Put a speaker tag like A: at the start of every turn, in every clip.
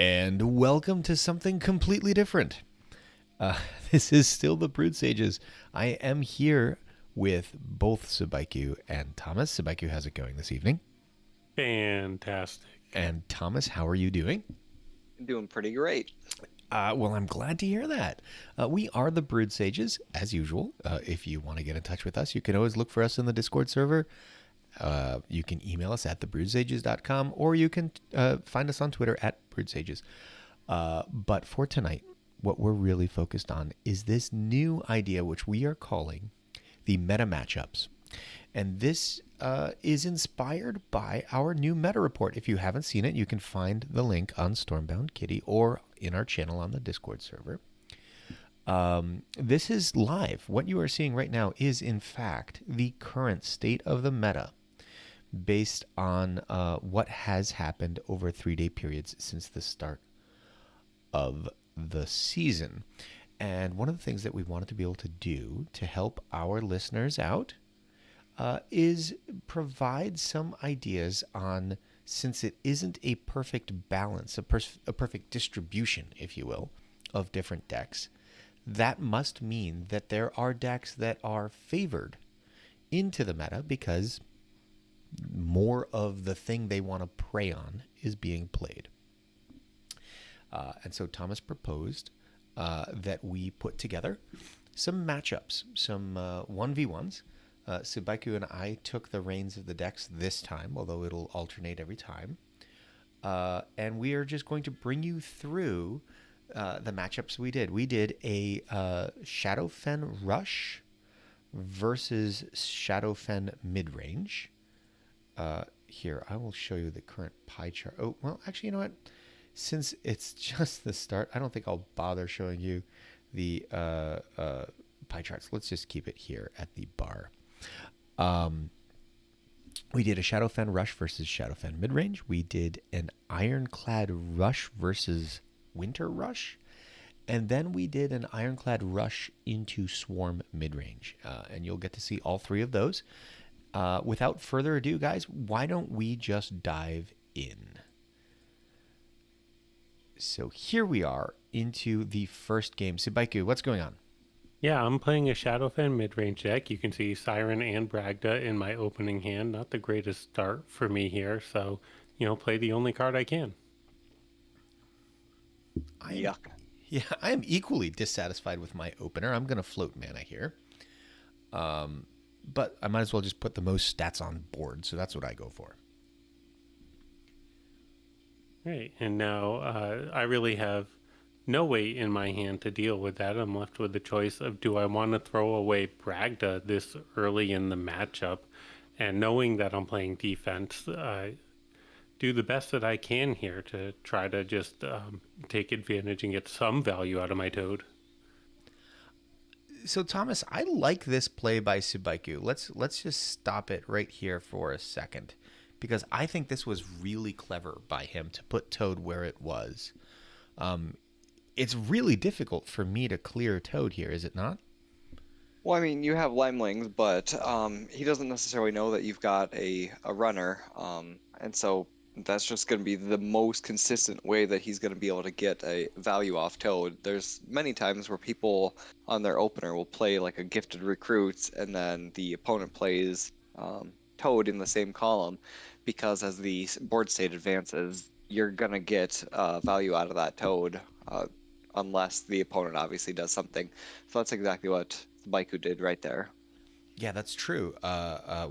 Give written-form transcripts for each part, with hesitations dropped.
A: And welcome to something completely different. This is still the Brood Sages. I am here with both Subaiku and Thomas. Subaiku, how's it going this evening?
B: Fantastic.
A: And Thomas, how are you doing?
C: Doing pretty great.
A: Well, I'm glad to hear that. We are the Brood Sages, as usual. If you want to get in touch with us, you can always look for us in the Discord server. You can email us at thebroodsages.com, or you can find us on Twitter at broodsages. But for tonight, what we're really focused on is this new idea, which we are calling the meta matchups. And this is inspired by our new meta report. If you haven't seen it, you can find the link on Stormbound Kitty or in our channel on the Discord server. This is live. What you are seeing right now is, in fact, the current state of the meta based on what has happened over 3-day periods since the start of the season. And one of the things that we wanted to be able to do to help our listeners out is provide some ideas on, since it isn't a perfect balance, a perfect distribution, if you will, of different decks, that must mean that there are decks that are favored into the meta because more of the thing they want to prey on is being played. And so Thomas proposed that we put together some matchups, some 1v1s. Subaiku and I took the reins of the decks this time, although it'll alternate every time. And we are just going to bring you through the matchups we did. We did a Shadowfen Rush versus Shadowfen Midrange. Here, I will show you the current pie chart. Oh, well, actually, you know what? Since it's just the start, I don't think I'll bother showing you the pie charts. Let's just keep it here at the bar. We did a Shadowfen Rush versus Shadowfen Midrange. We did an Ironclad Rush versus Winter Rush. And then we did an Ironclad Rush into Swarm Midrange. And you'll get to see all three of those. Without further ado, guys, why don't we just dive in? So here we are into the first game. Subaiku, what's going on?
B: Yeah, I'm playing a Shadowfen mid-range deck. You can see Siren and Bragda in my opening hand. Not the greatest start for me here, so, play the only card I can.
C: Yuck.
A: Yeah, I am equally dissatisfied with my opener. I'm going to float mana here. But I might as well just put the most stats on board, so that's what I go for.
B: Right, and now I really have no weight in my hand to deal with that. I'm left with the choice of, do I want to throw away Bragda this early in the matchup? And knowing that I'm playing defense, do the best that I can here to try to just take advantage and get some value out of my Toad.
A: So Thomas, I like this play by Subaiku. Let's just stop it right here for a second, because I think this was really clever by him to put Toad where it was. It's really difficult for me to clear Toad here, is it not?
C: Well, I mean, you have Limelings, but he doesn't necessarily know that you've got a runner, and so that's just going to be the most consistent way that he's going to be able to get a value off Toad. There's many times where people on their opener will play like a Gifted Recruits, and then the opponent plays Toad in the same column, because as the board state advances, you're going to get value out of that Toad, unless the opponent obviously does something. So that's exactly what Subaiku did right there.
A: Yeah, that's true.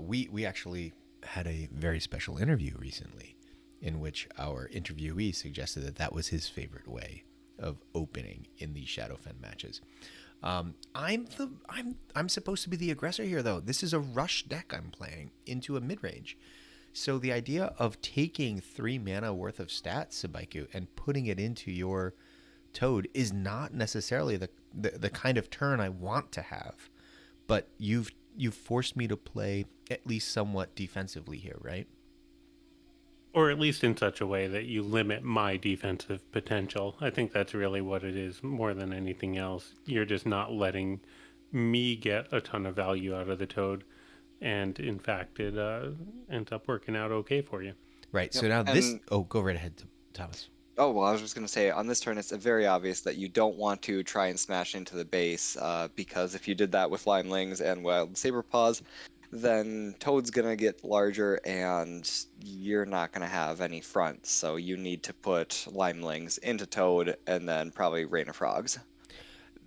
A: We actually had a very special interview recently in which our interviewee suggested that that was his favorite way of opening in the Shadowfen matches. I'm supposed to be the aggressor here, though. This is a rush deck I'm playing into a mid-range. So the idea of taking 3 mana worth of stats, Subaiku, and putting it into your Toad is not necessarily the kind of turn I want to have. But you've forced me to play at least somewhat defensively here, right?
B: Or at least in such a way that you limit my defensive potential. I think that's really what it is more than anything else. You're just not letting me get a ton of value out of the Toad. And in fact, it ends up working out okay for you.
A: Right. So now go right ahead, Thomas.
C: Oh, well, I was just going to say on this turn, it's very obvious that you don't want to try and smash into the base, because if you did that with Limelings and Wild Saberpaws, then Toad's going to get larger and you're not going to have any fronts. So you need to put Limelings into Toad and then probably Rain of Frogs.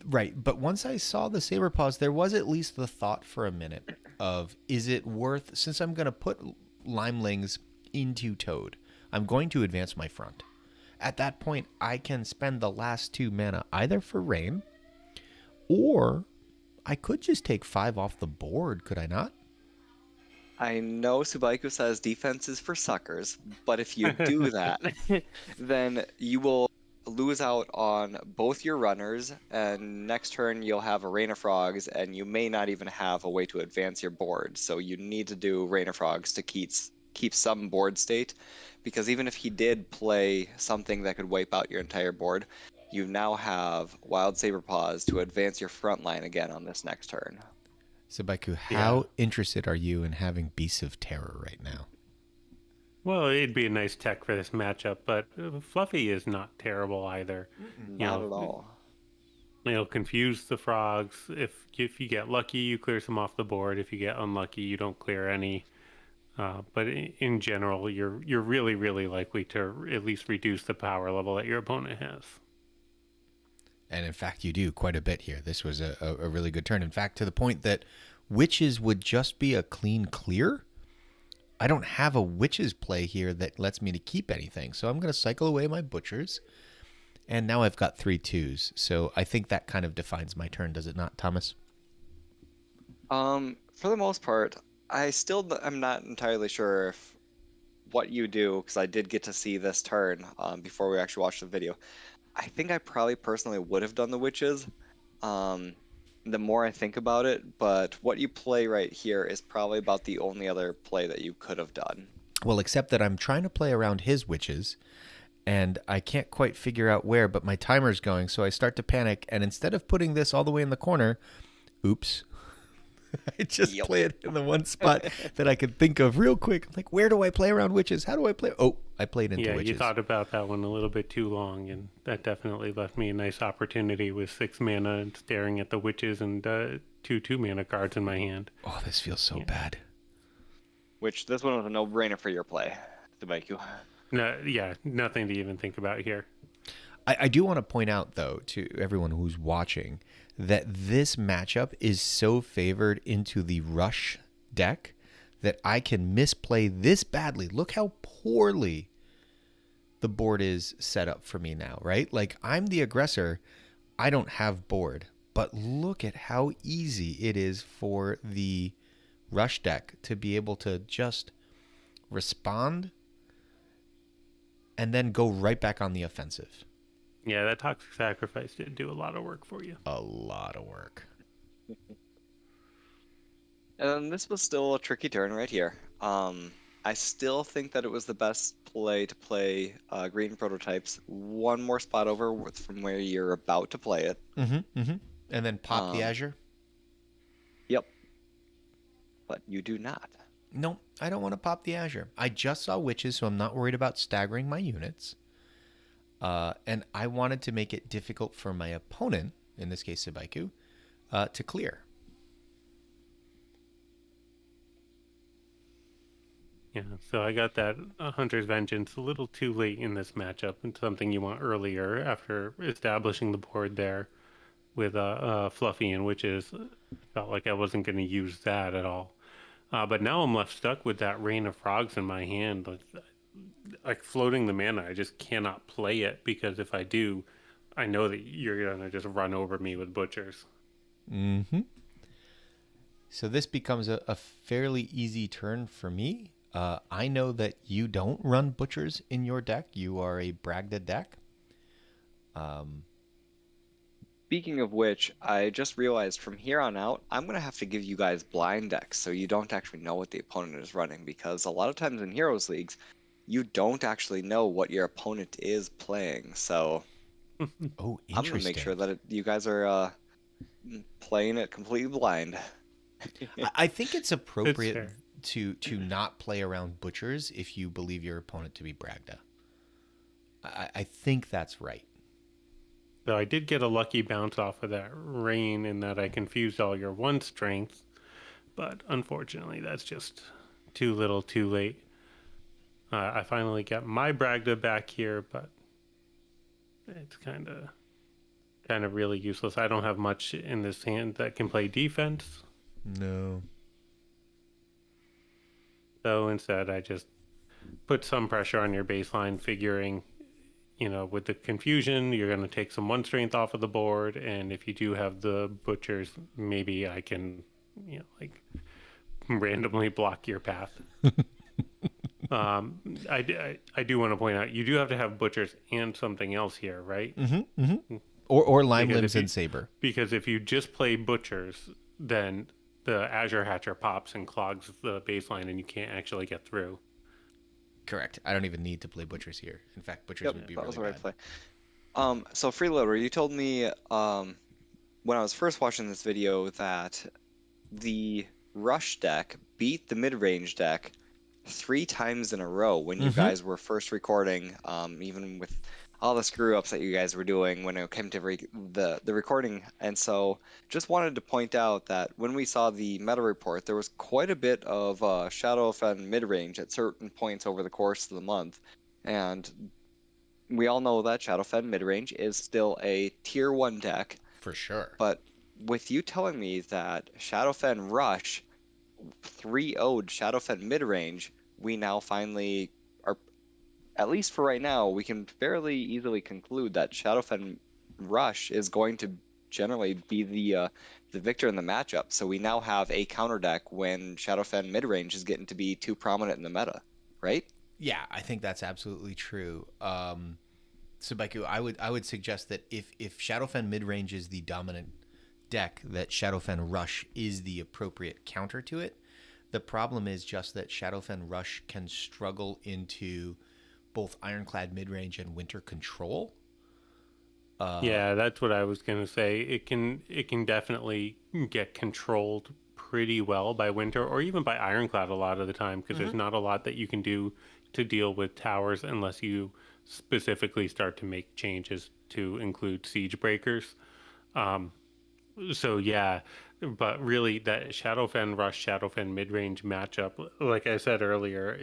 A: Right, but once I saw the saber paws, there was at least the thought for a minute of, is it worth, since I'm going to put Limelings into Toad, I'm going to advance my front. At that point, I can spend the last 2 mana either for Rain, or I could just take 5 off the board, could I not?
C: I know Subaiku says defense is for suckers, but if you do that, then you will lose out on both your runners, and next turn you'll have a Rain of Frogs, and you may not even have a way to advance your board. So you need to do Rain of Frogs to keep some board state, because even if he did play something that could wipe out your entire board, you now have Wild Saberpaws to advance your front line again on this next turn.
A: Subaiku,
B: Yeah.
A: how interested are you in having Beasts of Terror right now?
B: Well, it'd be a nice tech for this matchup, but Fluffy is not terrible either. You
C: Not
B: know,
C: at all.
B: it'll confuse the frogs. If you get lucky, you clear some off the board. If you get unlucky, you don't clear any. But in general, you're really really likely to at least reduce the power level that your opponent has.
A: And in fact, you do quite a bit here. This was a really good turn. In fact, to the point that Witches would just be a clean clear. I don't have a Witches play here that lets me to keep anything. So I'm going to cycle away my Butchers. And now I've got 3 2s. So I think that kind of defines my turn, does it not, Thomas?
C: For the most part, I'm not entirely sure if what you do, because I did get to see this turn before we actually watched the video. I think I probably personally would have done the witches, um, the more I think about it, but what you play right here is probably about the only other play that you could have done.
A: Well, except that I'm trying to play around his Witches. And I can't quite figure out where, but my timer's going. So I start to panic. And instead of putting this all the way in the corner, oops. I just
C: Yep.
A: play it in the one spot that I could think of real quick. I'm like, where do I play around Witches? How do I play? Oh, I played into
B: Yeah,
A: Witches.
B: you thought about that one a little bit too long, and that definitely left me a nice opportunity with 6 mana and staring at the witches and 2 2 mana cards in my hand.
A: Oh, this feels so bad.
C: Which this one was a no-brainer for your play, Subaiku.
B: No, yeah, nothing to even think about here.
A: I do want to point out, though, to everyone who's watching, that this matchup is so favored into the Rush deck that I can misplay this badly. Look how poorly the board is set up for me now, right? Like, I'm the aggressor. I don't have board. But look at how easy it is for the Rush deck to be able to just respond and then go right back on the offensive.
B: Yeah, that toxic sacrifice did do a lot of work for you.
A: A lot of work.
C: And this was still a tricky turn right here. I still think that it was the best play to play green prototypes one more spot over from where you're about to play it.
A: And then pop the Azure?
C: Yep. But you do not.
A: No, I don't want to pop the Azure. I just saw Witches, so I'm not worried about staggering my units. And I wanted to make it difficult for my opponent, in this case Subaiku, to clear.
B: Yeah, so I got that Hunter's Vengeance a little too late in this matchup, and something you want earlier after establishing the board there with Fluffy and Witches. Felt like I wasn't going to use that at all. But now I'm left stuck with that Rain of Frogs in my hand. Like floating the mana, I just cannot play it, because if I do, I know that you're going to just run over me with Butchers.
A: Mm-hmm. So this becomes a fairly easy turn for me. I know that you don't run Butchers in your deck. You are a Bragda deck.
C: Speaking of which, I just realized from here on out, I'm going to have to give you guys blind decks so you don't actually know what the opponent is running, because a lot of times in Heroes Leagues, you don't actually know what your opponent is playing. So
A: Oh,
C: I'm going to make
A: interesting.
C: sure that you guys are playing it completely blind.
A: I think it's appropriate
B: fair.
A: to not play around Butchers if you believe your opponent to be Bragda. I think that's right.
B: So I did get a lucky bounce off of that rain in that I confused all your one strengths, but unfortunately that's just too little too late. I finally got my Bragda back here, but it's kind of really useless. I don't have much in this hand that can play defense.
A: No.
B: So instead I just put some pressure on your baseline, figuring, with the confusion, you're going to take some one strength off of the board. And if you do have the butchers, maybe I can, like randomly block your path. I do want to point out, you do have to have butchers and something else here, right?
A: Or Lime
B: Because
A: Limbs and Saber.
B: Because if you just play butchers, then the Azure Hatcher pops and clogs the baseline and you can't actually get through.
A: Correct. I don't even need to play Butchers here. In fact, Butchers
C: Yep,
A: would be
C: that was
A: really
C: the right
A: bad.
C: play. So Freeloader, you told me when I was first watching this video that the Rush deck beat the mid-range deck 3 times in a row when you guys were first recording, even with all the screw ups that you guys were doing when it came to the recording. And so just wanted to point out that when we saw the meta report, there was quite a bit of Shadowfen mid-range at certain points over the course of the month. And we all know that Shadowfen mid-range is still a tier 1 deck,
A: For sure.
C: but with you telling me that Shadowfen Rush 3-0'd Shadowfen mid-range, we now finally are, at least for right now, we can fairly easily conclude that Shadowfen Rush is going to generally be the victor in the matchup. So we now have a counter deck when Shadowfen mid-range is getting to be too prominent in the meta, right?
A: Yeah, I think that's absolutely true. Subaiku, I would suggest that if Shadowfen midrange is the dominant deck, that Shadowfen Rush is the appropriate counter to it. The problem is just that Shadowfen Rush can struggle into both Ironclad midrange and Winter Control.
B: Yeah, that's what I was gonna say. It can definitely get controlled pretty well by Winter or even by Ironclad a lot of the time, because there's not a lot that you can do to deal with towers unless you specifically start to make changes to include siege breakers. So yeah, but really that Shadowfen Rush Shadowfen midrange matchup, like I said earlier,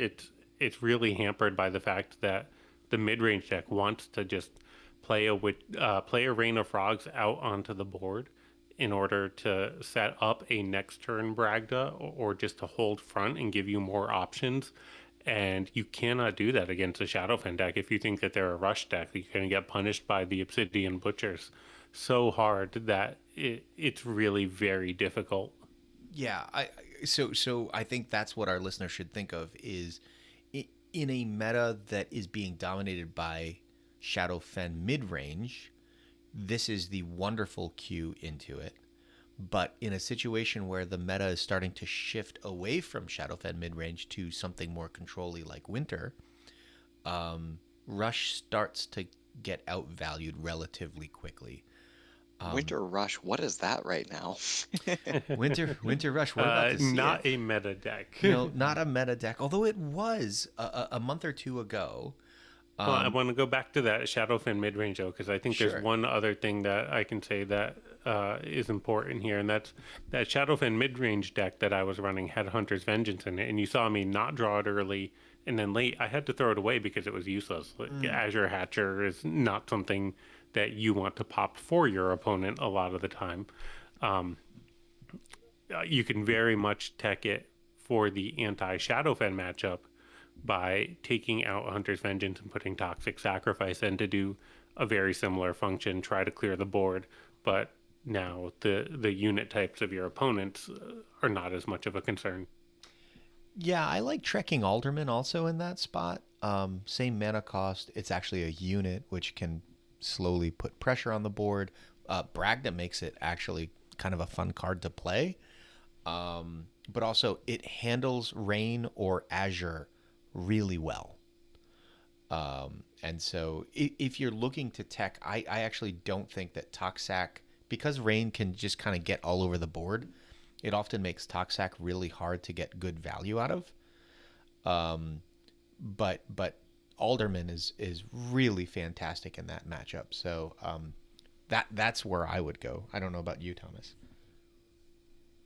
B: it's really hampered by the fact that the midrange deck wants to just play a Rain of Frogs out onto the board in order to set up a next turn Bragda, or just to hold front and give you more options. And you cannot do that against a Shadowfen deck. If you think that they're a rush deck, you're going to get punished by the Obsidian Butchers so hard that it's really very difficult.
A: Yeah, so I think that's what our listeners should think of is in a meta that is being dominated by Shadowfen midrange, this is the wonderful cue into it. But in a situation where the meta is starting to shift away from Shadowfen midrange to something more controlly like Winter, Rush starts to get outvalued relatively quickly.
C: Winter Rush, what is that right now?
A: Winter Rush, we're about to see
B: Not
A: it.
B: a meta deck.
A: No, not a meta deck, although it was a month or two ago.
B: Well, I want to go back to that Shadowfen midrange though, because I think there's
A: Sure.
B: one other thing that I can say that is important here, and that's that Shadowfen midrange deck that I was running had Hunter's Vengeance in it, and you saw me not draw it early, and then late I had to throw it away because it was useless. Like, Azure Hatcher is not something that you want to pop for your opponent a lot of the time. You can very much tech it for the anti-Shadowfen matchup by taking out Hunter's Vengeance and putting Toxic Sacrifice in to do a very similar function, try to clear the board, but now the unit types of your opponents are not as much of a concern.
A: Yeah, I like Trekking Alderman also in that spot. Same mana cost. It's actually a unit which can slowly put pressure on the board. Bragda makes it actually kind of a fun card to play. But also it handles Rain or Azure really well. And so if you're looking to tech, I actually don't think that Toxac, because Rain can just kind of get all over the board, it often makes Toxac really hard to get good value out of. But Alderman is really fantastic in that matchup. So that's where I would go. I don't know about you, Thomas.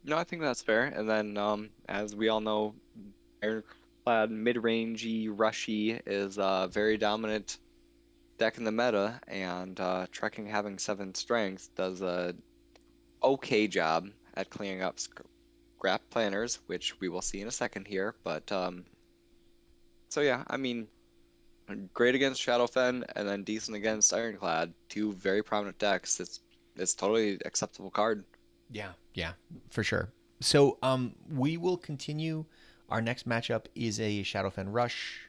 C: No, I think that's fair. And then, as we all know, Ironclad mid-rangey rushy is a very dominant deck in the meta, and Trekking having 7 strength does a okay job at cleaning up scrap planners, which we will see in a second here. But so yeah, I mean, great against Shadowfen and then decent against Ironclad. 2 very prominent decks. It's totally acceptable card.
A: Yeah, for sure. So we will continue. Our next matchup is a Shadowfen rush,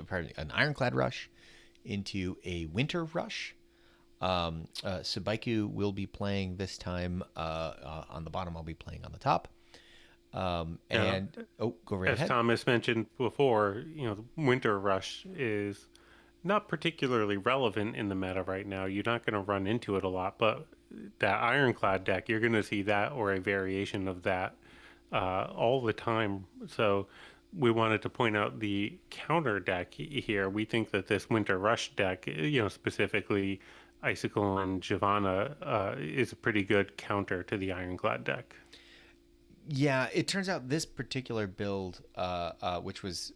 A: pardon me, an Ironclad rush into a Winter rush. Subaiku will be playing this time on the bottom. I'll be playing on the top. And go right
B: As
A: ahead.
B: Thomas mentioned before, Winter Rush is not particularly relevant in the meta right now. You're not going to run into it a lot, but that Ironclad deck, you're going to see that or a variation of that all the time. So we wanted to point out the counter deck here. We think that this Winter Rush deck, specifically Icicle and Giovanna, is a pretty good counter to the Ironclad deck.
A: Yeah, it turns out this particular build, which was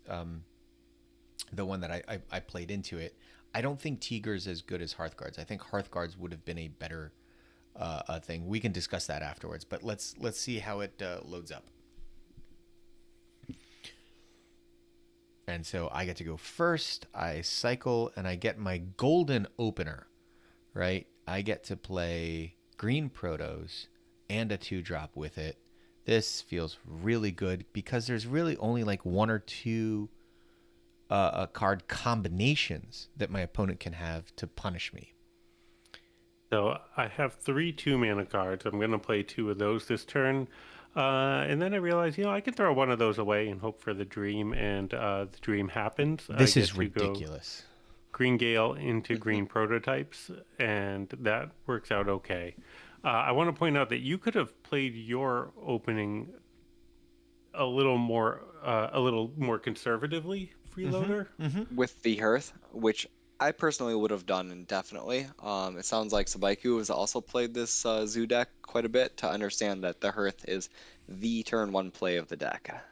A: the one that I played into it, I don't think Tiger's as good as Hearthguards. I think Hearthguards would have been a better thing. We can discuss that afterwards, but let's see how it loads up. And so I get to go first. I cycle and I get my golden opener, right? I get to play green Protos and a 2-drop with it. This feels really good because there's really only like 1 or 2 card combinations that my opponent can have to punish me.
B: So I have 3 2-mana cards. I'm going to play 2 of those this turn. And then I realized, I can throw one of those away and hope for the dream, and the dream happens.
A: This
B: I
A: is
B: get to
A: ridiculous.
B: Go Green Gale into green prototypes, and that works out okay. I want to point out that you could have played your opening a little more conservatively, Freeloader.
C: With the Hearth, which I personally would have done indefinitely. It sounds like Subaiku has also played this Zoo deck quite a bit to understand that the Hearth is the turn 1 play of the deck.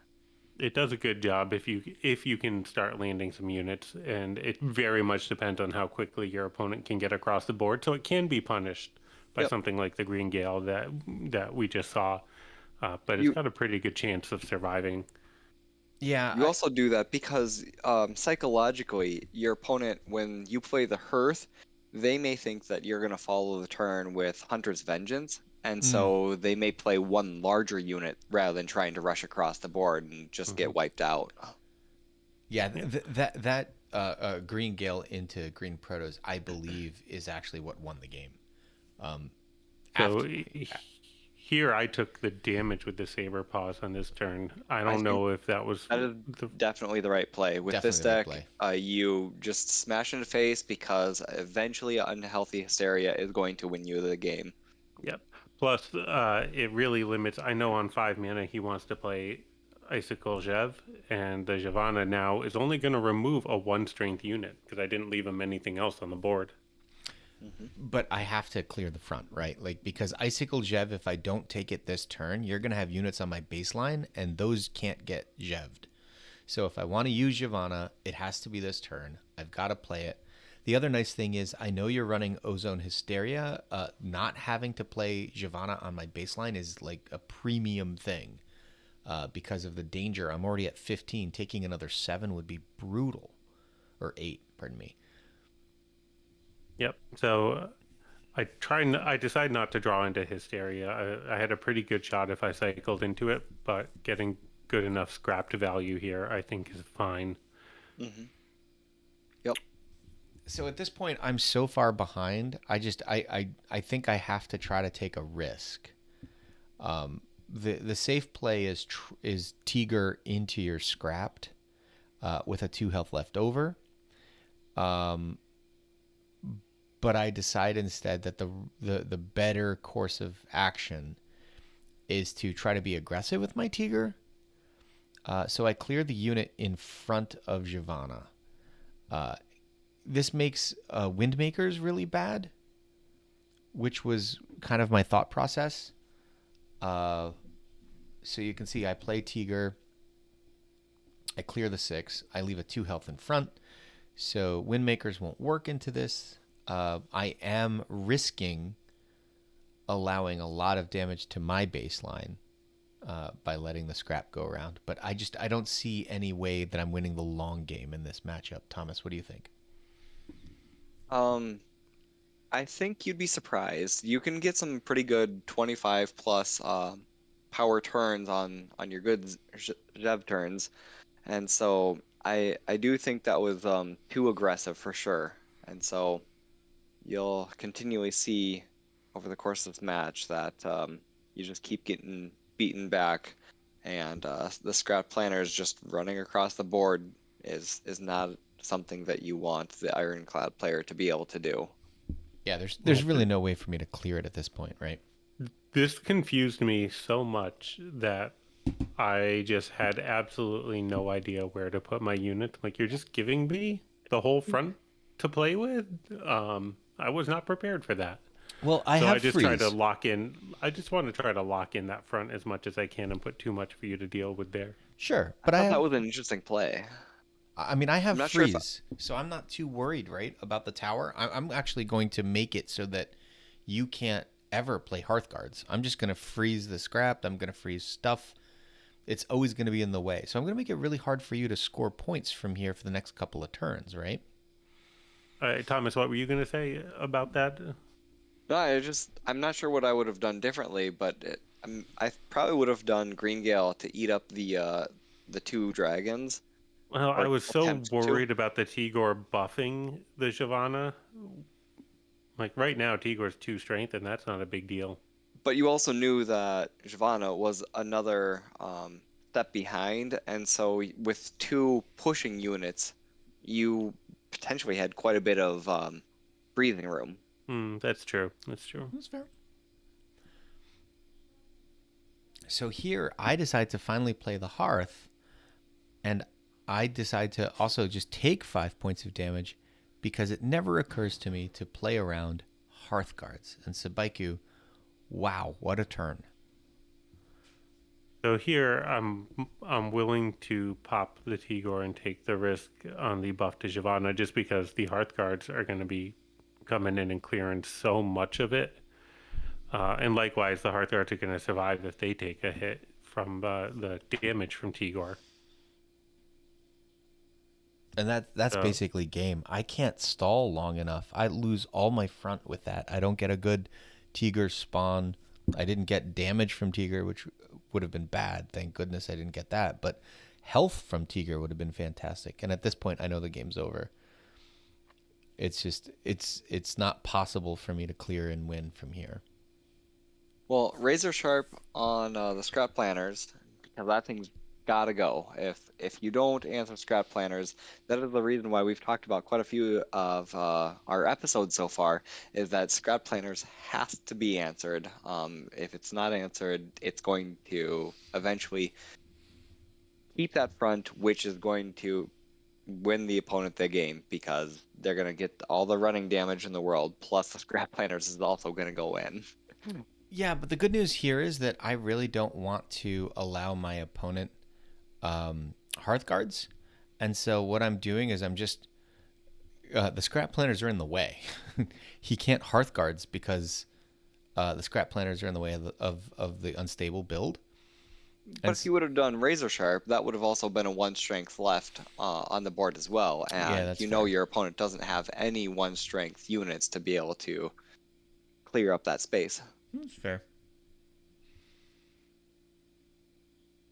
B: It does a good job if you can start landing some units, and it very much depends on how quickly your opponent can get across the board. So it can be punished by
C: Yep.
B: something like the Green Gale that we just saw, but it's
C: You
B: got a pretty good chance of surviving.
A: Yeah,
C: you also do that because psychologically, your opponent, when you play the Hearth, they may think that you're going to follow the turn with Hunter's Vengeance, and so they may play one larger unit rather than trying to rush across the board and just
B: Mm-hmm.
C: get wiped out.
A: yeah. That green Gale into green Protos, I believe, is actually what won the game.
B: So
A: After,
B: here I took the damage with the Saber Paws on this turn. I
C: I
B: don't
C: think
B: know if that was
C: that is
B: the
C: definitely the right play. With this
A: Definitely the right
C: deck,
A: play.
C: you just smash in the face because eventually unhealthy hysteria is going to win you the game.
B: Yep. Plus, it really limits. I know on 5 mana he wants to play Icicle Jev, and the Giovanna now is only going to remove a 1 strength unit because I didn't leave him anything else on the board.
A: but I have to clear the front, right? Like, because Icicle Jev, if I don't take it this turn, you're gonna have units on my baseline, and those can't get Jev'd. So if I want to use Giovanna, it has to be this turn. I've got to play it. The other nice thing is I know you're running Ozone Hysteria. Not having to play Giovanna on my baseline is like a premium thing because of the danger. I'm already at 15. Taking another 7 would be brutal. Or 8, pardon me.
B: Yep. So I decide not to draw into Hysteria. I had a pretty good shot if I cycled into it, but getting good enough scrap to value here, I think, is fine.
C: Mm-hmm. Yep.
A: So at this point, I'm so far behind. I think I have to try to take a risk. The safe play is Tiger into your scrapped with a 2 health left over. But I decide instead that the better course of action is to try to be aggressive with my Tiger. So I clear the unit in front of Giovanna. This makes Windmakers really bad, which was kind of my thought process. Uh, so you can see I play Tiger. I clear the 6. I leave a 2 health in front. So Windmakers won't work into this. I am risking allowing a lot of damage to my baseline by letting the scrap go around. But I don't see any way that I'm winning the long game in this matchup. Thomas, what do you think?
C: Um, I think you'd be surprised. You can get some pretty good 25 plus power turns on your good Zev turns, and so I do think that was too aggressive for sure. And so you'll continually see over the course of this match that you just keep getting beaten back, and the scrap planners just running across the board is not something that you want the Ironclad player to be able to do.
A: Yeah, there's
B: Yeah,
A: really no way for me to clear it at this point, right?
B: this confused me so much that I just had absolutely no idea where to put my unit. Like, you're just giving me the whole front to play with. I was not prepared for that.
A: Well, I
B: So I
A: have
B: just try to
A: freeze.
B: lock in. I just want to try to lock in that front as much as I can and put too much for you to deal with there.
A: Sure,
C: I
A: but
C: thought that was an interesting play.
A: I
C: I'm
A: have
C: not sure if
A: freeze, so I'm not too worried, right, about the tower. I'm actually going to make it so that you can't ever play Hearthguards. I'm just going to freeze the scrap. I'm going to freeze stuff. It's always going to be in the way. So I'm going to make it really hard for you to score points from here for the next couple of turns, right?
B: Thomas, what were you going to say about that?
C: no, I'm not sure what I would have done differently, but I probably would have done Green Gale to eat up the 2 dragons,
B: Well, I
C: or
B: was so
C: attempt to.
B: worried about the Tigor buffing the Shyvana. Like, right now, Tigor's 2 strength, and that's not a big deal.
C: But you also knew that Giovanna was another step behind, and so with 2 pushing units, you potentially had quite a bit of breathing room.
B: That's true. That's true.
A: That's fair. So here I decide to finally play the Hearth, and I decide to also just take 5 points of damage because it never occurs to me to play around Hearthguards. And Subaiku, wow, what a turn.
B: So here, I'm willing to pop the Tigor and take the risk on the buff to Shyvana just because the Hearthguards are going to be coming in and clearing so much of it. And likewise, the Hearthguards are going to survive if they take a hit from the damage from Tigor.
A: And that's
B: So,
A: basically game. I can't stall long enough. I lose all my front with that. I don't get a good Tiger spawn. I didn't get damage from Tiger, which would have been bad. Thank goodness I didn't get that. But health from Tiger would have been fantastic. And at this point, I know the game's over. It's just it's not possible for me to clear and win from here.
C: Well, razor sharp on the scrap planners, because that thing's gotta go. If you don't answer scrap planners, that is the reason why we've talked about quite a few of our episodes so far, is that scrap planners has to be answered. If it's not answered, it's going to eventually keep that front, which is going to win the opponent the game because they're going to get all the running damage in the world, plus the scrap planners is also going to go in.
A: Yeah, but the good news here is that I really don't want to allow my opponent Hearthguards. And so what I'm doing is I'm just the scrap planners are in the way. He can't Hearthguards because the scrap planners are in the way of the unstable build.
C: But
A: And
C: if you would have done razor sharp, that would have also been a 1 strength left on the board as well.
A: yeah,
C: And
A: that's
C: you know
A: fair.
C: your opponent doesn't have any 1 strength units to be able to clear up that space.
A: That's fair.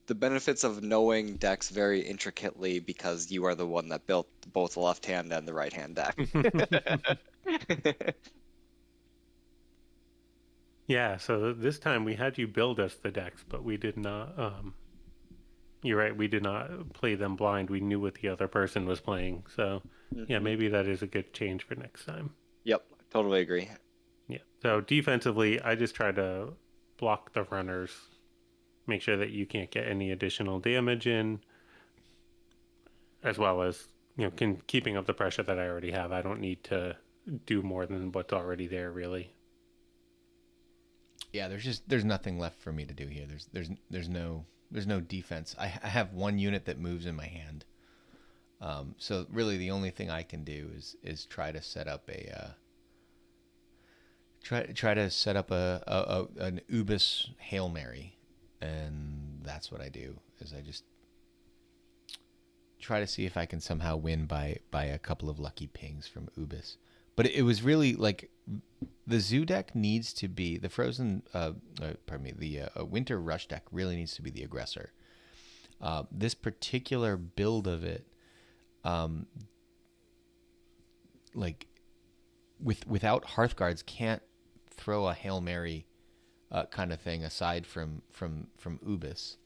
C: The benefits of knowing decks very intricately because you are the one that built both the left hand and the right hand deck.
B: yeah, so this time we had you build us the decks, but we did not. You're right, we did not play them blind. We knew what the other person was playing. So, yeah,
C: Mhm.
B: maybe that is a good change for next time.
C: Yep, totally agree.
B: Yeah. So defensively, I just try to block the runners, make sure that you can't get any additional damage in, as well as keeping up the pressure that I already have. I don't need to do more than what's already there, really.
A: Yeah, there's nothing left for me to do here. There's no defense. I have one unit that moves in my hand. So really, the only thing I can do is try to set up an Ubis Hail Mary, and that's what I do. Is I just try to see if I can somehow win by a couple of lucky pings from Ubis. But it was really like the Zoo deck needs to be the Winter Rush deck really needs to be the aggressor. This particular build of it, like without Hearthguards, can't throw a Hail Mary kind of thing aside from Ubis.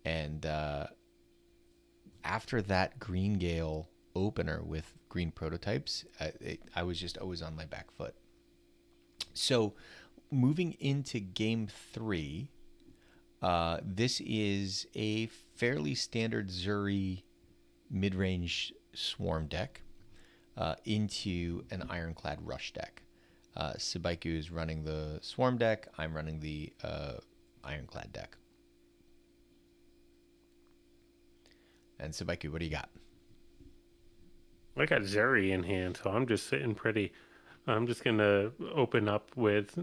A: And after that Green Gale opener with green prototypes, I was just always on my back foot. So moving into game 3, this is a fairly standard Zuri mid-range swarm deck into an Ironclad Rush deck. Subaiku is running the swarm deck. I'm running the Ironclad deck. And Subaiku, what do you got?
B: I got Zeri in hand, so I'm just sitting pretty. I'm just going to open up with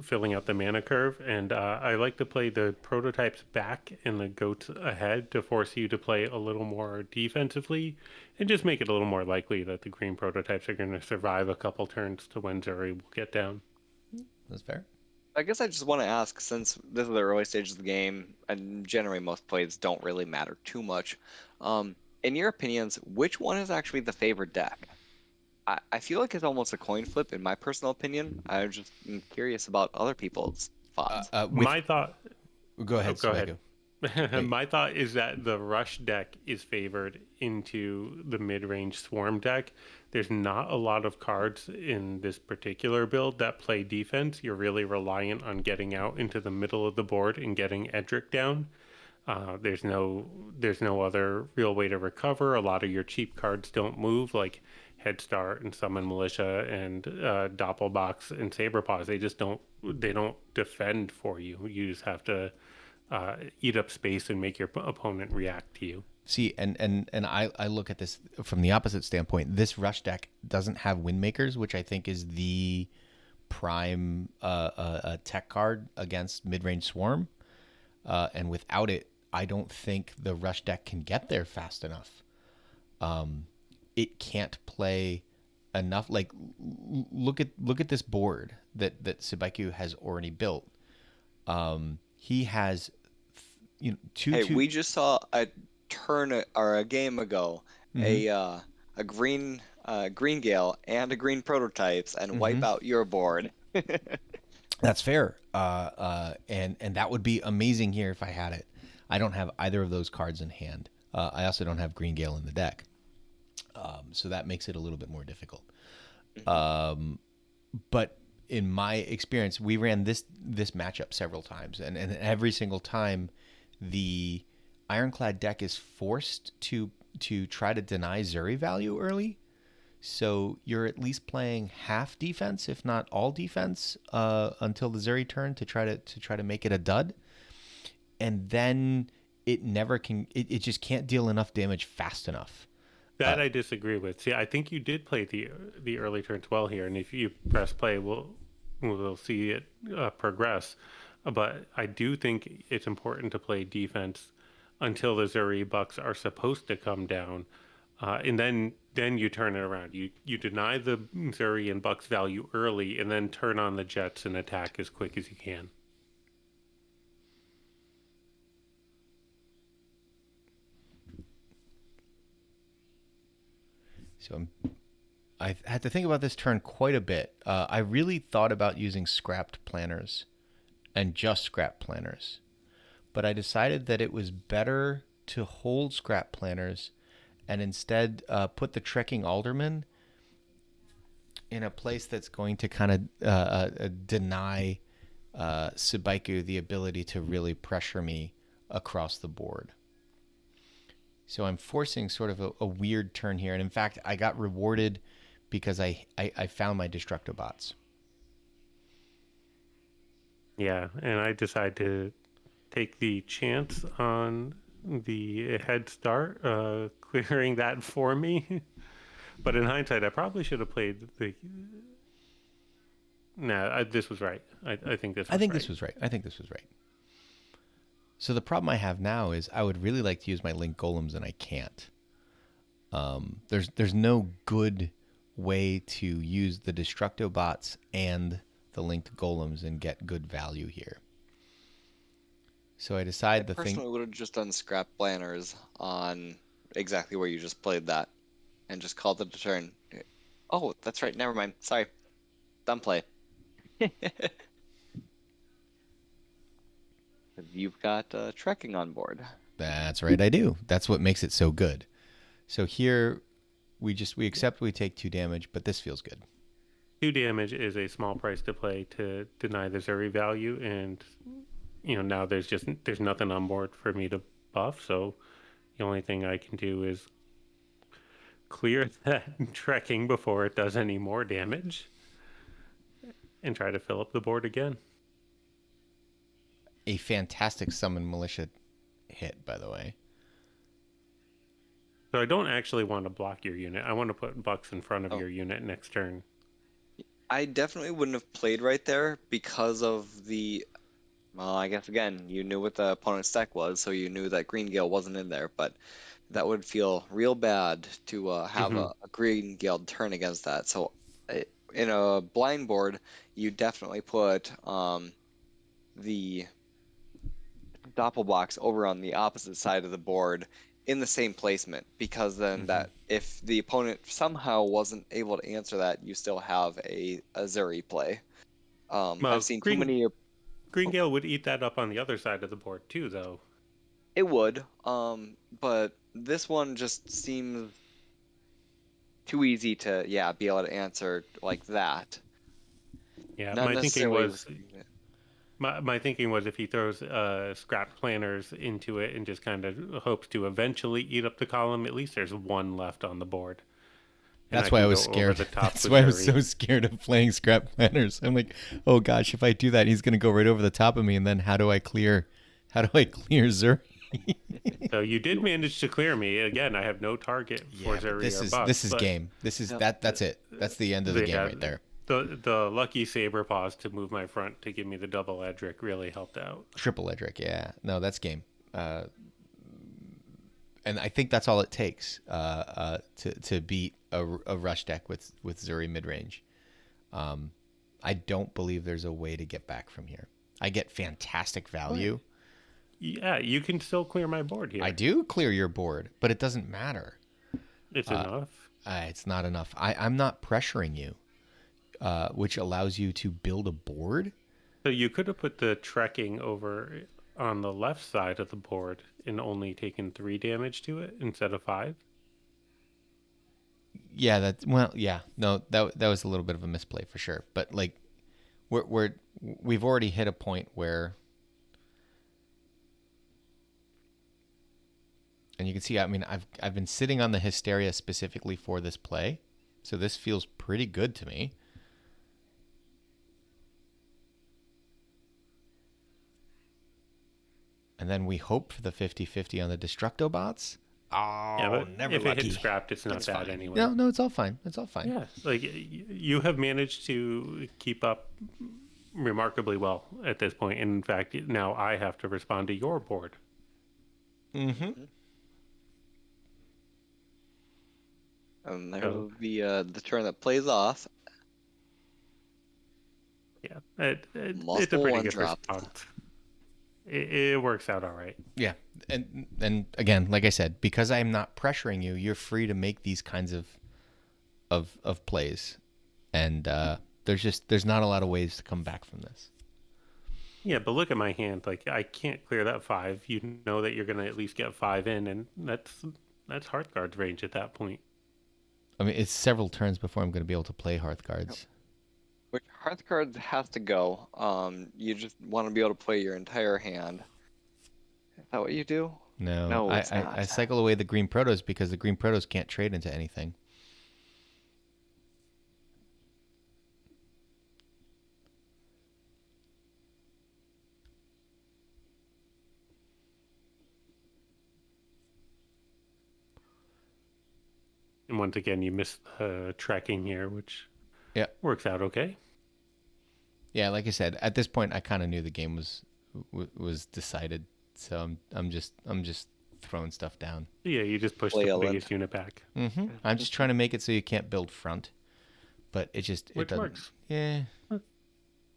B: filling out the mana curve, and I like to play the prototypes back and the goats ahead to force you to play a little more defensively and just make it a little more likely that the green prototypes are going to survive a couple turns to when Zeri will get down.
A: That's fair.
C: I guess I just want to ask, since this is the early stages of the game, and generally most plays don't really matter too much, in your opinions, which one is actually the favored deck? I feel like it's almost a coin flip in my personal opinion. I'm just curious about other people's thoughts.
B: My thought.
A: Go ahead,
B: Go ahead.
A: Subaiku.
B: My thought is that the rush deck is favored into the mid-range swarm deck. There's not a lot of cards in this particular build that play defense. You're really reliant on getting out into the middle of the board and getting Edric down. There's no other real way to recover. A lot of your cheap cards don't move, like Head Start and Summon Militia and Doppelbox and Saberpaws. They don't defend for you. You just have to eat up space and make your opponent react to you.
A: See, and I look at this from the opposite standpoint. This rush deck doesn't have Windmakers, which I think is the prime tech card against mid-range swarm. And without it, I don't think the rush deck can get there fast enough. It can't play enough. Like, look at this board that Subaiku has already built. He has, two.
C: Hey, we just saw a turn or a game ago, a green gale and a green prototypes and wipe out your board.
A: That's fair. And that would be amazing here if I had it. I don't have either of those cards in hand. I also don't have Green Gale in the deck. So that makes it a little bit more difficult. But in my experience, we ran this matchup several times, and every single time the Ironclad deck is forced to try to deny Zuri value early. So you're at least playing half defense, if not all defense, until the Zuri turn to try to make it a dud. And then it never can. It just can't deal enough damage fast enough.
B: That I disagree with. See, I think you did play the early turns well here, and if you press play, we'll see it progress. But I do think it's important to play defense until the Zuri bucks are supposed to come down, and then you turn it around. You deny the Zuri and bucks value early, and then turn on the jets and attack as quick as you can.
A: So I had to think about this turn quite a bit. I really thought about using scrapped planners and just scrap planners, but I decided that it was better to hold scrap planners and instead put the Trekking Alderman in a place that's going to kind of deny Subaiku the ability to really pressure me across the board. So I'm forcing sort of a weird turn here. And in fact, I got rewarded because I found my Destructobots.
B: Yeah, and I decide to take the chance on the head start, clearing that for me. But in hindsight, I probably should have played the. No, this was right. I think this
A: I
B: was
A: think
B: right.
A: this was right. I think this was right. So the problem I have now is I would really like to use my Link Golems and I can't. There's no good way to use the Destructobots and the linked Golems and get good value here. So I
C: I
A: decide the thing.
C: personally would have just done scrap planners on exactly where you just played that and just called it a turn. Oh, that's right. Never mind. Sorry. Done play. You've got trekking on board.
A: That's right, I do. That's what makes it so good. So here we accept we take 2 damage, but this feels good.
B: 2 damage is a small price to play to deny the Zuri value, and now there's nothing on board for me to buff, so the only thing I can do is clear that trekking before it does any more damage and try to fill up the board again.
A: A fantastic summon militia hit, by the way.
B: So I don't actually want to block your unit. I want to put bucks in front of
C: Oh,
B: your unit next turn.
C: I definitely wouldn't have played right there because of well, I guess again, you knew what the opponent's deck was, so you knew that Green Gale wasn't in there, but that would feel real bad to have
B: Mm-hmm.
C: a Green Gale turn against that. So in a blind board, you definitely put the Doppelbox over on the opposite side of the board in the same placement, because then
B: Mm-hmm.
C: that if the opponent somehow wasn't able to answer that, you still have a Zuri play. I've
B: Well,
C: seen too many.
B: Green Gale would eat that up on the other side of the board too, though.
C: It would, but this one just seems too easy to, yeah, be able to answer like that.
B: Yeah,
C: Not necessarily with.
B: my thinking was if he throws scrap planners into it and just kind of hopes to eventually eat up the column, at least there's one left on the board, and
A: That's
B: I
A: why I
B: can
A: was
B: go over
A: scared.
B: the top
A: That's
B: with
A: why I was
B: Zuri.
A: so scared of playing scrap planners. I'm like, oh gosh, if I do that, he's gonna go right over the top of me, and then how do I clear Zuri?
B: So you did manage to clear me. Again, I have no target for
A: Yeah, but
B: Zuri or Bucks,
A: this is
B: but
A: game. This is
C: Yep.
A: that's it. That's the end of the
B: they
A: game
B: have
A: right there.
B: the lucky saber paws to move my front to give me the double Edric really helped out.
A: Triple Edric, yeah. No, that's game. And I think that's all it takes to beat a rush deck with Zuri midrange. I don't believe there's a way to get back from here. I get fantastic value.
B: Yeah, you can still clear my board
A: I
B: here.
A: do clear your board, but it doesn't matter.
B: It's enough.
A: It's not enough. I'm not pressuring you, which allows you to build a board.
B: So you could have put the trekking over on the left side of the board and only taken 3 damage to it instead of 5.
A: Yeah, yeah. No, that was a little bit of a misplay for sure. But like, we've already hit a point where, and you can see. I mean, I've been sitting on the hysteria specifically for this play, so this feels pretty good to me. And then we hope for the 50-50 on the Destructobots.
B: Yeah,
A: Oh,
B: but
A: never
B: if it
A: lucky.
B: hits scrapped, it's not
A: It's
B: bad
A: fine.
B: anyway.
A: No, it's all fine. It's all fine.
B: Yeah, like you have managed to keep up remarkably well at this point. And in fact, now I have to respond to your board.
A: Mm-hmm.
C: And
B: So
C: there's the turn that plays off.
B: yeah, it's a
C: Multiple
B: pretty
C: one
B: good
C: drop.
B: response. It works out all right.
A: Yeah, and again, like I said, because I'm not pressuring you, you're free to make these kinds of plays, and there's not a lot of ways to come back from this.
B: Yeah, but look at my hand. Like I can't clear that 5. You know that you're gonna at least get 5 in, and that's Hearthguard's range at that point.
A: I mean, it's several turns before I'm going to be able to play Hearthguards.
C: Which Hearthguard has to go. You just want to be able to play your entire hand. Is that what you do?
A: No,
C: No, it's
A: I
C: not.
A: cycle away the green protos because the green protos can't trade into anything.
B: And once again, you missed tracking here, which
A: Yeah.
B: works out okay.
A: Yeah, like I said, at this point I kind of knew the game was decided. So I'm just throwing stuff down.
B: Yeah, you just push the
C: Flailing.
B: biggest unit back,
A: I'm just trying to make it so you can't build front, but it
B: which
A: doesn't.
B: works.
A: Yeah.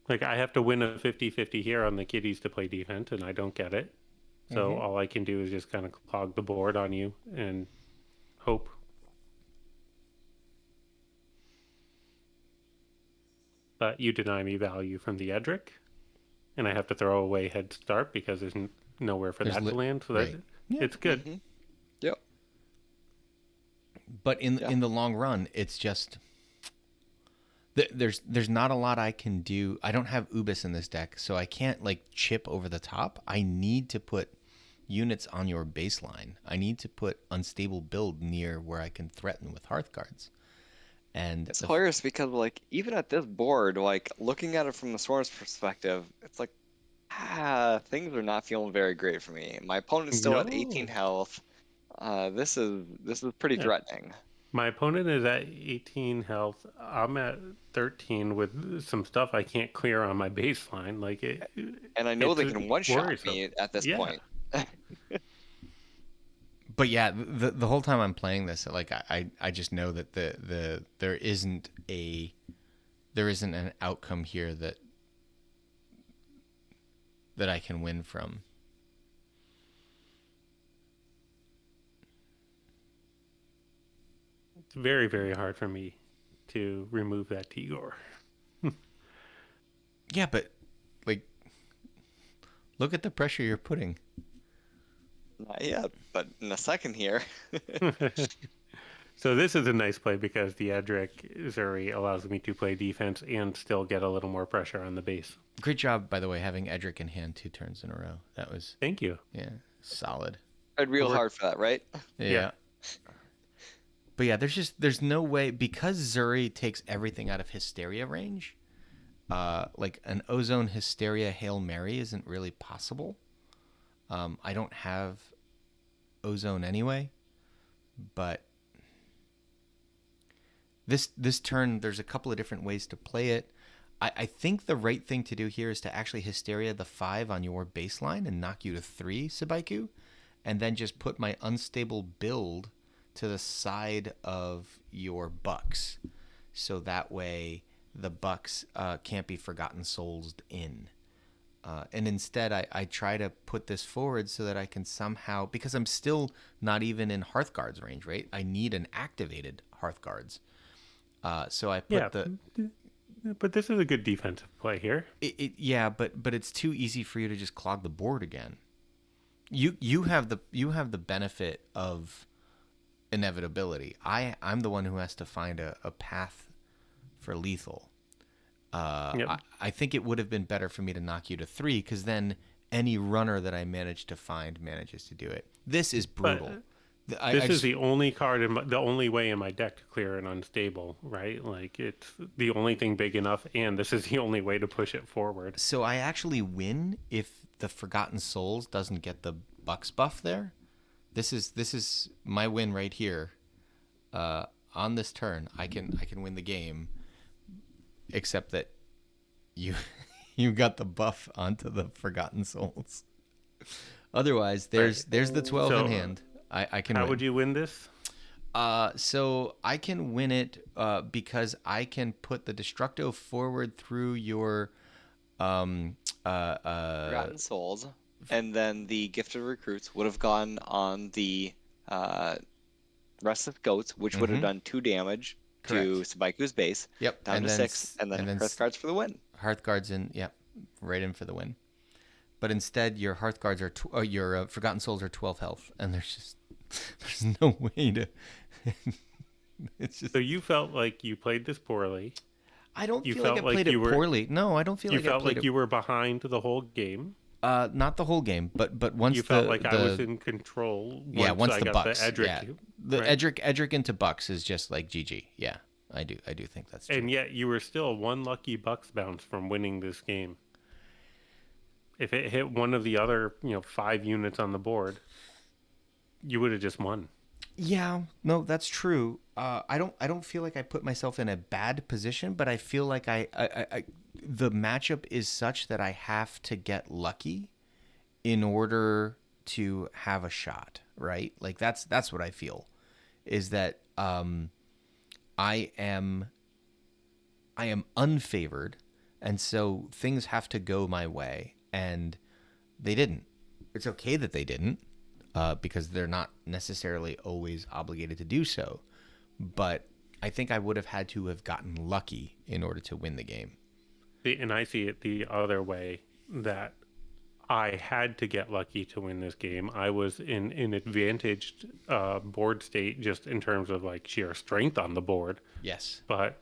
B: Like, I have to win a 50-50 here on the kiddies to play defense, and I don't get it. So all I can do is just kind of clog the board on you and hope. But you deny me value from the Edric, and I have to throw away Head Start because there's nowhere for that to land. So
A: right.
B: that
A: Yeah.
B: it's good.
C: Mm-hmm. Yep.
A: But in
C: Yeah.
A: in the long run, it's just there's not a lot I can do. I don't have Ubis in this deck, so I can't like chip over the top. I need to put units on your baseline. I need to put unstable build near where I can threaten with Hearthguards. And
C: It's hilarious because like even at this board, like looking at it from the Swarm's perspective, it's like things are not feeling very great for me. My opponent's still at 18
B: No.
C: health. This is pretty
B: Yeah.
C: threatening.
B: My opponent is at 18 health. I'm at 13 with some stuff I can't clear on my baseline. Like
C: And I know
B: it's
C: they can one-shot
B: worrisome.
C: me at this
B: Yeah.
C: point.
A: but yeah, the whole time I'm playing this, like I just know that there isn't an outcome here that I can win from.
B: It's very, very hard for me to remove that Tigor.
A: Yeah, but like look at the pressure you're putting.
C: Not yet, but in a second here.
B: So this is a nice play because the Edric Zuri allows me to play defense and still get a little more pressure on the base.
A: Great job, by the way, having Edric in hand 2 turns in a row. That was
B: Thank you.
A: solid.
C: Tried real hard for that, right?
A: Yeah. But yeah, there's no way because Zuri takes everything out of Hysteria range. Like an Ozone Hysteria Hail Mary isn't really possible. I don't have Ozone anyway, but this turn there's a couple of different ways to play it. I think the right thing to do here is to actually Hysteria the 5 on your baseline and knock you to 3, Subaiku, and then just put my unstable build to the side of your Bucks, so that way the Bucks can't be Forgotten Souls in. And instead, I try to put this forward so that I can somehow, because I'm still not even in Hearthguard's range, right? I need an activated Hearthguards. So I put
B: But this is a good defensive play here.
A: but it's too easy for you to just clog the board again. You have the benefit of inevitability. I'm the one who has to find a path for lethal. I think it would have been better for me to knock you to 3 because then any runner that I manage to find manages to do it. This is brutal.
B: This is the only card the only way in my deck to clear an unstable, right? Like it's the only thing big enough, and this is the only way to push it forward.
A: So I actually win if the Forgotten Souls doesn't get the Bucks buff there. This is my win right here. On this turn, I can win the game, except that you got the buff onto the Forgotten Souls. Otherwise, there's the 12 in hand. I can.
B: How
A: win.
B: would you win this?
A: So I can win it because I can put the Destructo forward through your
C: Forgotten Souls, and then the Gifted Recruits would have gone on the Restless Goats, which would have done 2 damage to Subaiku's base.
A: Yep.
C: Down to 6, and then Hearthguards for the win.
A: Hearthguards in, yep, right in for the win. But instead, your Hearthguards are your Forgotten Souls are 12 health, and there's no way to. It's just.
B: So you felt like you played this poorly.
A: I don't
B: You
A: feel like I
B: felt like
A: played it
B: you were-
A: poorly. No, I don't feel
B: You
A: like I
B: felt
A: played
B: like
A: it.
B: you were behind the whole game.
A: Not the whole game, but once
B: You felt
A: the
B: like I was in control
A: yeah,
B: once
A: once
B: I
A: the
B: got the
A: bucks, yeah,
B: Edric,
A: the
B: right?
A: Edric into bucks is just like GG. Yeah, I do think that's true.
B: And yet you were still one lucky bucks bounce from winning this game. If it hit one of the other, 5 units on the board, you would have just won.
A: Yeah, no, that's true. I don't feel like I put myself in a bad position, but I feel like the matchup is such that I have to get lucky in order to have a shot, right? Like that's what I feel is that I am I am unfavored, and so things have to go my way, and they didn't. It's okay that they didn't, because they're not necessarily always obligated to do so. But I think I would have had to have gotten lucky in order to win the game.
B: And I see it the other way, that I had to get lucky to win this game. I was in an advantaged board state just in terms of like sheer strength on the board.
A: Yes.
B: But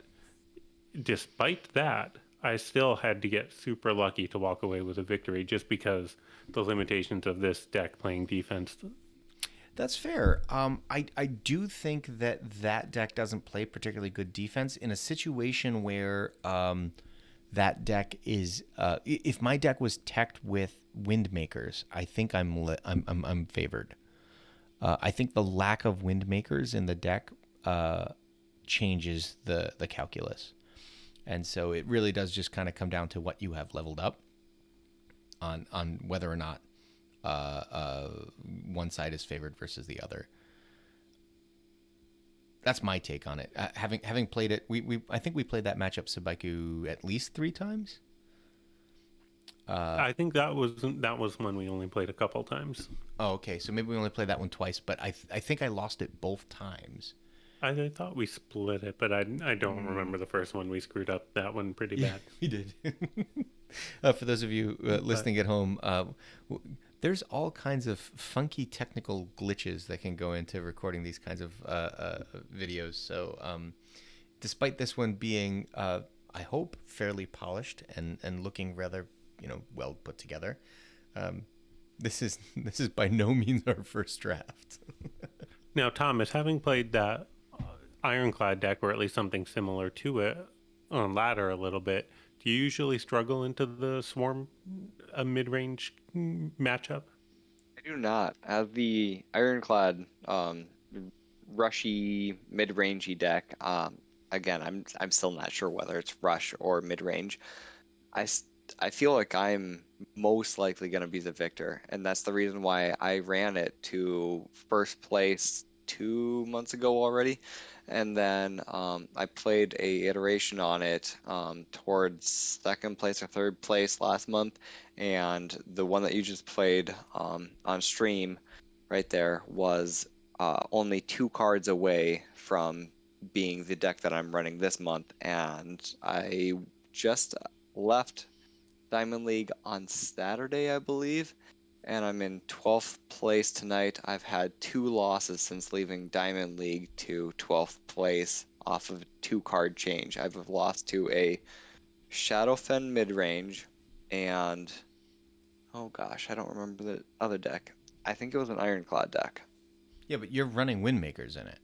B: despite that, I still had to get super lucky to walk away with a victory just because the limitations of this deck playing defense.
A: That's fair. I do think that deck doesn't play particularly good defense in a situation where that deck is. If my deck was teched with Windmakers, I think I'm favored. I think the lack of Windmakers in the deck changes the calculus, and so it really does just kind of come down to what you have leveled up on whether or not one side is favored versus the other. That's my take on it. Having played it, I think we played that matchup Subaiku at least 3 times.
B: I think that was when we only played a couple times.
A: Oh, okay. So maybe we only played that one twice, but I think I lost it both times.
B: I thought we split it, but I don't remember the first one. We screwed up that one pretty bad.
A: We did. For those of you listening at home, there's all kinds of funky technical glitches that can go into recording these kinds of videos. So, despite this one being, I hope, fairly polished and looking rather, well put together, this is by no means our first draft.
B: Now, Thomas, having played that Ironclad deck, or at least something similar to it, on ladder a little bit, do you usually struggle into the Swarm mid-range matchup?
C: I do not. As the Ironclad rushy mid-rangey deck, again, I'm still not sure whether it's rush or mid-range. I feel like I'm most likely going to be the victor, and that's the reason why I ran it to first place 2 months ago already, and then I played a iteration on it towards second place or third place last month, and the one that you just played on stream right there was only 2 cards away from being the deck that I'm running this month, and I just left Diamond League on Saturday, I believe, and I'm in 12th place tonight. I've had 2 losses since leaving Diamond League to 12th place off of 2-card change. I've lost to a Shadowfen midrange and oh gosh, I don't remember the other deck. I think it was an Ironclad deck.
A: Yeah, but you're running Windmakers in it.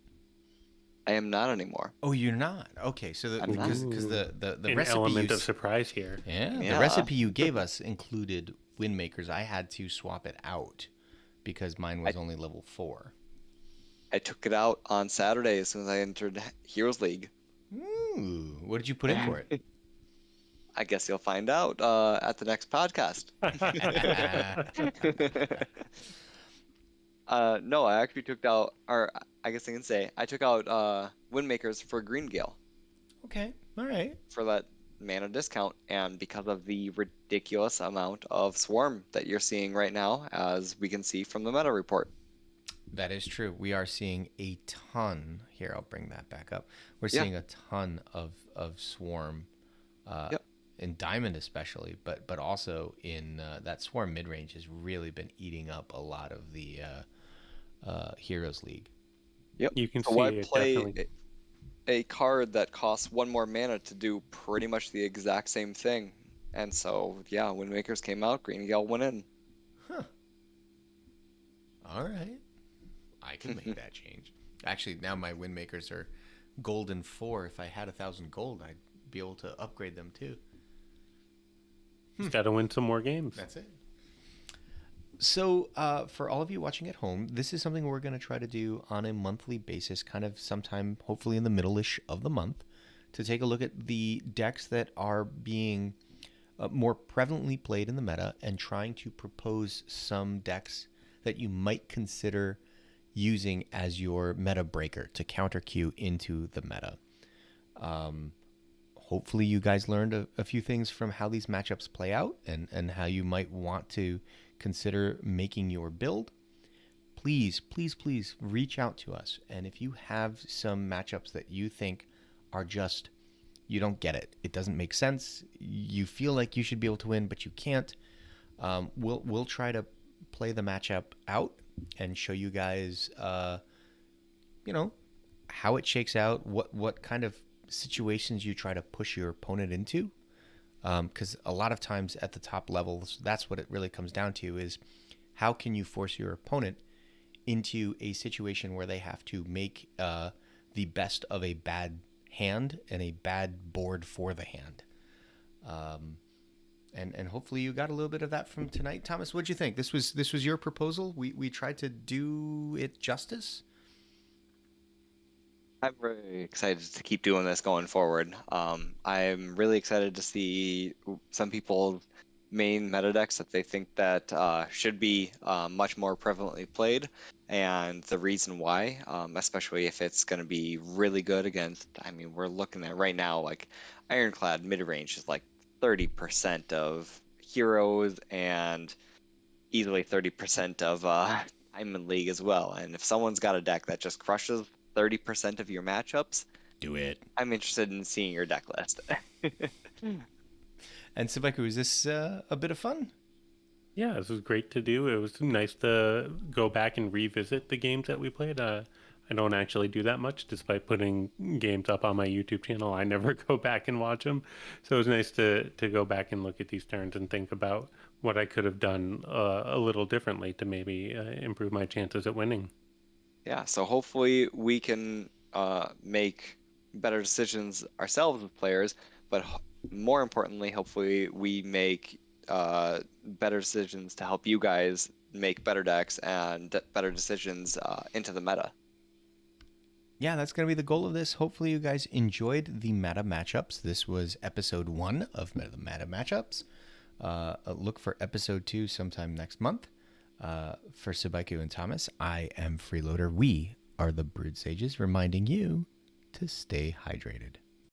C: I am not anymore.
A: Oh, you're not. Okay, so
C: I'm not.
A: because the
B: An
A: recipe
B: element of surprise here.
A: the
C: Yeah.
A: recipe you gave us included Windmakers. I had to swap it out because mine was only level 4.
C: I took it out on Saturday as soon as I entered Heroes League.
A: Ooh, what did you put in for it?
C: I guess you'll find out at the next podcast. No, I actually took out, or I guess I can say, I took out Windmakers for Green Gale
A: Okay, all right.
C: for that mana discount, and because of the ridiculous amount of Swarm that you're seeing right now, as we can see from the meta report.
A: That is true. We are seeing a ton. Here, I'll bring that back up. We're
C: Yeah.
A: seeing a ton of Swarm,
C: Yep.
A: in Diamond especially, but also in that Swarm mid range has really been eating up a lot of the Heroes League.
C: Yep.
B: You can
C: So
B: see
C: why
B: it
C: play
B: definitely.
C: a card that costs 1 more mana to do pretty much the exact same thing? And so, yeah, when Makers came out, Green Gale went in.
A: All right. I can make that change. Actually, now my Windmakers are golden 4. If I had 1,000 gold, I'd be able to upgrade them too.
B: Just got to win some more games.
A: That's it. So, for all of you watching at home, this is something we're going to try to do on a monthly basis, kind of sometime, hopefully in the middle-ish of the month, to take a look at the decks that are being more prevalently played in the meta and trying to propose some decks that you might consider using as your meta breaker to counter queue into the meta. Hopefully you guys learned a few things from how these matchups play out and how you might want to consider making your build. Please, please, please reach out to us. And if you have some matchups that you think are just, you don't get it, it doesn't make sense, you feel like you should be able to win, but you can't, we'll try to play the matchup out and show you guys, how it shakes out, what kind of situations you try to push your opponent into. Because a lot of times at the top levels, that's what it really comes down to, is how can you force your opponent into a situation where they have to make the best of a bad hand and a bad board for the hand. And hopefully you got a little bit of that from tonight. Thomas, what'd you think? This was your proposal. We tried to do it justice.
C: I'm very excited to keep doing this going forward. I'm really excited to see some people's main meta decks that they think that should be much more prevalently played, and the reason why, especially if it's going to be really good against, I mean, we're looking at right now, like Ironclad mid-range is like 30% of heroes and easily 30% of Diamond League as well. And if someone's got a deck that just crushes 30% of your matchups,
A: Do it.
C: I'm interested in seeing your deck list.
A: And Subaiku, is this a bit of fun?
B: Yeah, this was great to do. It was nice to go back and revisit the games that we played. I don't actually do that much, despite putting games up on my YouTube channel. I never go back and watch them. So it was nice to go back and look at these turns and think about what I could have done a little differently to maybe improve my chances at winning.
C: Yeah, so hopefully we can make better decisions ourselves as players, but more importantly, hopefully we make better decisions to help you guys make better decks and better decisions into the meta.
A: Yeah, that's going to be the goal of this. Hopefully you guys enjoyed the meta matchups. This was episode 1 of the meta matchups. Look for episode 2 sometime next month. For Subaiku and Thomas, I am Freeloader. We are the Brood Sages, reminding you to stay hydrated.